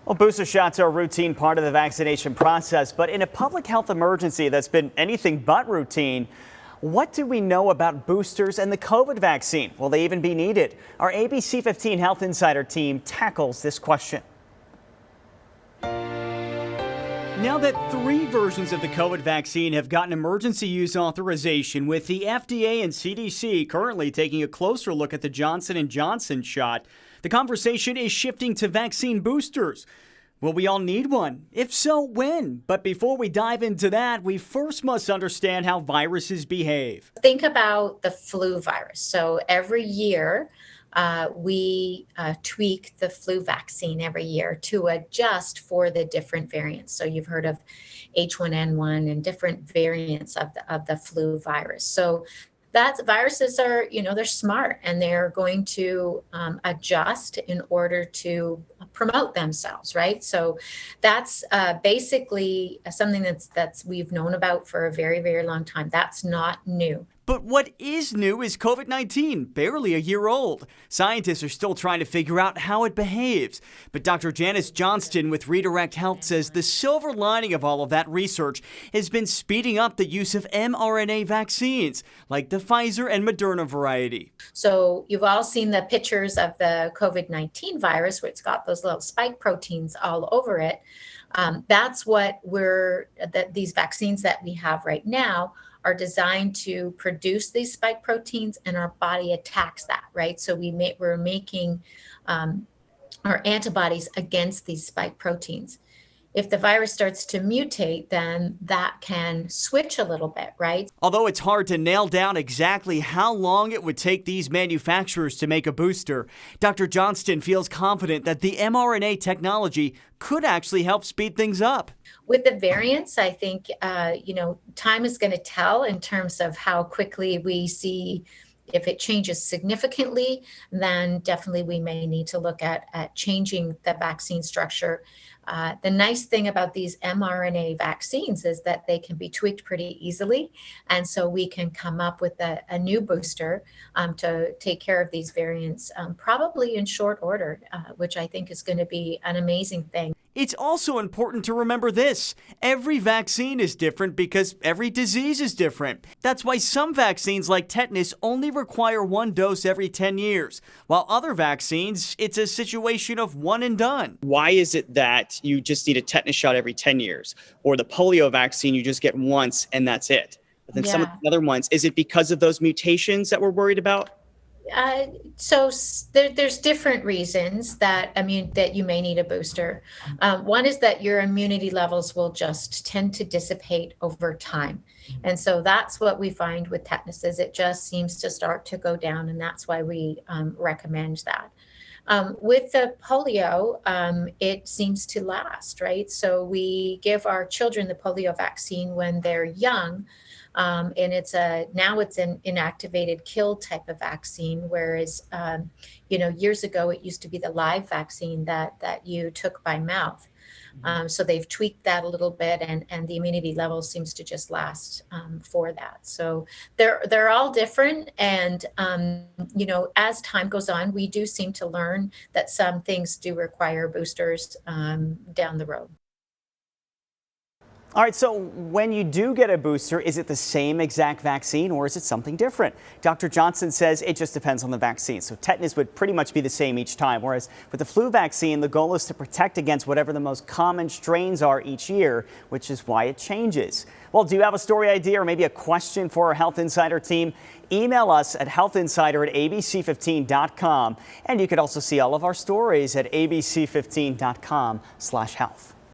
Well, booster shots are a routine part of the vaccination process, but in a public health emergency that's been anything but routine, what do we know about boosters and the COVID vaccine? Will they even be needed? Our ABC15 Health Insider team tackles this question. Now that 3 versions of the COVID vaccine have gotten emergency use authorization, with the FDA and CDC currently taking a closer look at the Johnson & Johnson shot, the conversation is shifting to vaccine boosters. Will we all need one? If so, when? But before we dive into that, we first must understand how viruses behave. Think about the flu virus. So every year, we tweak the flu vaccine every year to adjust for the different variants. So you've heard of H1N1 and different variants of the flu virus. So that viruses are, they're smart, and they're going to adjust in order to promote themselves, right? So that's basically something that's we've known about for a very, very long time. That's not new. But what is new is COVID-19, barely a year old. Scientists are still trying to figure out how it behaves. But Dr. Janice Johnston with Redirect Health says the silver lining of all of that research has been speeding up the use of mRNA vaccines, like the Pfizer and Moderna variety. So you've all seen the pictures of the COVID-19 virus, where it's got those little spike proteins all over it. That's what these vaccines that we have right now are designed to produce these spike proteins, and our body attacks that, right? So we're making our antibodies against these spike proteins. If the virus starts to mutate, then that can switch a little bit, right? Although it's hard to nail down exactly how long it would take these manufacturers to make a booster, Dr. Johnston feels confident that the mRNA technology could actually help speed things up. With the variants, I think, time is going to tell in terms of how quickly we see. If it changes significantly, then definitely we may need to look at changing the vaccine structure. The nice thing about these mRNA vaccines is that they can be tweaked pretty easily. And so we can come up with a new booster to take care of these variants, probably in short order, which I think is going to be an amazing thing. It's also important to remember this. Every vaccine is different because every disease is different. That's why some vaccines like tetanus only require 1 dose every 10 years, while other vaccines, it's a situation of one and done. Why is it that you just need a tetanus shot every 10 years? Or the polio vaccine you just get once and that's it? But then some of the other ones, is it because of those mutations that we're worried about? So there's different reasons that you may need a booster. One is that your immunity levels will just tend to dissipate over time. And so that's what we find with tetanus, is it just seems to start to go down, and that's why we recommend that. With the polio, it seems to last, right? So we give our children the polio vaccine when they're young, and it's now it's an inactivated kill type of vaccine, whereas years ago it used to be the live vaccine that you took by mouth. So they've tweaked that a little bit, and the immunity level seems to just last for that. So they're all different, and as time goes on, we do seem to learn that some things do require boosters down the road. All right, so when you do get a booster, is it the same exact vaccine or is it something different? Dr. Johnson says it just depends on the vaccine. So tetanus would pretty much be the same each time, whereas with the flu vaccine, the goal is to protect against whatever the most common strains are each year, which is why it changes. Well, do you have a story idea or maybe a question for our Health Insider team? Email us at healthinsider@abc15.com. And you can also see all of our stories at abc15.com/health.